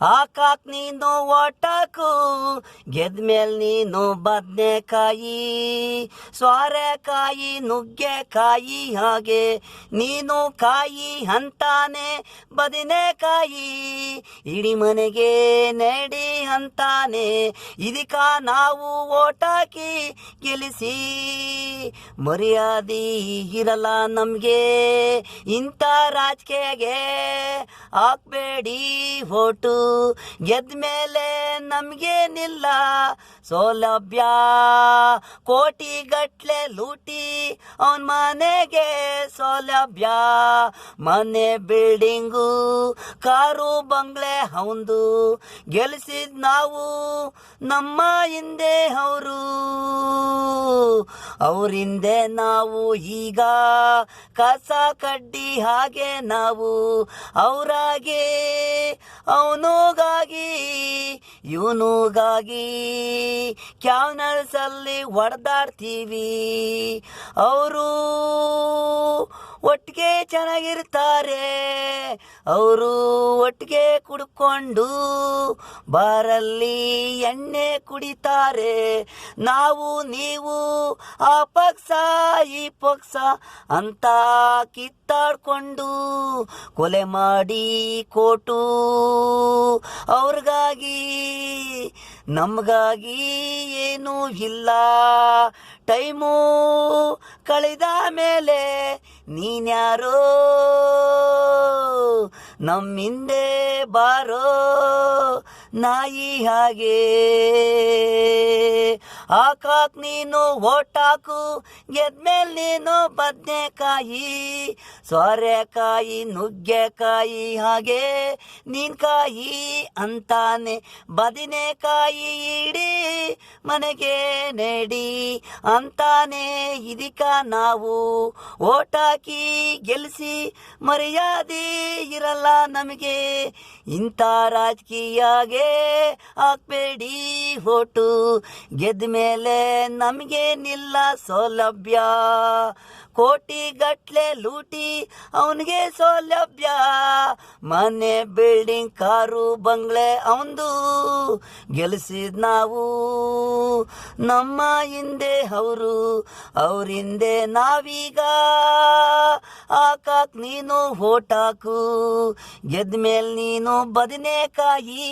ಹಾಕಾಕ್ ನೀನು ಓಟಾಕು ಗೆದ್ಮೇಲ್ ನೀನು ಬದ್ನೆಕಾಯಿ ಸೋರೆಕಾಯಿ ನುಗ್ಗೆಕಾಯಿ ಹಾಗೆ ನೀನು ಕಾಯಿ ಅಂತಾನೆ ಬದನೆಕಾಯಿ ಇಡೀ ಮನೆಗೆ ನೆಡಿ ಅಂತಾನೆ ಇದಕ್ಕ ನಾವು ಓಟಾಕಿ ಗೆಲ್ಲಿಸಿ ಮರ್ಯಾದೆ ಇರಲ್ಲ ನಮ್ಗೆ ಇಂಥ ರಾಜಕೀಯಗೆ ಹಾಕ್ಬೇಡಿ ಓಟು ಗೆದ್ದ ಮೇಲೆ ನಮ್ಗೇನಿಲ್ಲ ಸೌಲಭ್ಯ ಕೋಟಿಗಟ್ಲೆ ಲೂಟಿ ಅವನ್ ಮನೆಗೆ ಸೌಲಭ್ಯ ಮನೆ ಬಿಲ್ಡಿಂಗು ಕಾರು ಬಂಗ್ಲೆ ಅವಂದು ಗೆಲ್ಸಿದ್ ನಾವು ನಮ್ಮ ಹಿಂದೆ ಅವರಿಂದೆ ನಾವು ಈಗ ಕಸ ಕಡ್ಡಿ ಹಾಗೆ ನಾವು ಅವರಾಗೆ ಅವನುಗಾಗಿ ಇವನುಗಾಗಿ ಕ್ಯಾನಲ್ಸ್ ಅಲ್ಲಿ ಹೊಡೆದಾಡ್ತೀವಿ ಅವರು ಒಟ್ಟಿಗೆ ಚೆನ್ನಾಗಿರ್ತಾರೆ ಅವರು ಒಟ್ಟಿಗೆ ಕುಡ್ಕೊಂಡು ಬಾರಲ್ಲಿ ಎಣ್ಣೆ ಕುಡಿತಾರೆ ನಾವು ನೀವು ಆ ಪಕ್ಷ ಈ ಪಕ್ಷ ಅಂತ ಕಿತ್ತಾಡ್ಕೊಂಡು ಕೊಲೆ ಮಾಡಿ ಕೋಟು ಅವ್ರಿಗಾಗಿ ನಮಗಾಗಿ ಏನೂ ಇಲ್ಲ ಟೈಮು ಕಳೆದ ಮೇಲೆ ನೀನ್ಯಾರೋ ನಮ್ಮಿಂದೆ ಬಾರೋ ನಾಯಿ ಹಾಗೆ ಹಾಕಾಕ್ ನೀನು ಓಟಾಕು ಗೆದ್ಮೇಲೆ ನೀನು ಬದ್ನೆಕಾಯಿ ಸೋರೆಕಾಯಿ ನುಗ್ಗೆಕಾಯಿ ಹಾಗೆ ನೀನ್ ಕಾಯಿ ಅಂತಾನೆ ಬದನೆಕಾಯಿ ಇಡೀ ಮನೆಗೆ ನೆಡಿ ಅಂತಾನೆ ಇದಕ್ಕ ನಾವು ಓಟಾಕಿ ಗೆಲ್ಸಿ ಮರ್ಯಾದೆ ಇರಲ್ಲ ನಮಗೆ ಇಂಥ ರಾಜಕೀಯಗೆ ಹಾಕ್ಬೇಡಿ ಓಟು ಗೆದ್ದ ಮೇಲೆ ನಮಗೇನಿಲ್ಲ ಸೌಲಭ್ಯ ಕೋಟಿಗಟ್ಲೆ ಲೂಟಿ ಅವನಿಗೆ ಸೌಲಭ್ಯ ಮನೆ ಬಿಲ್ಡಿಂಗ್ ಕಾರು ಬಂಗ್ಲೆ ಅವಂದು ಗೆಲ್ಸಿದ್ ನಾವು ನಮ್ಮ ಹಿಂದೆ ಅವರಿಂದೆ ನಾವೀಗ ಹಾಕಾಕ್ ನೀನು ಓಟಾಕು ಗೆದ್ಮೇಲೆ ನೀನು ಬದನೆಕಾಯಿ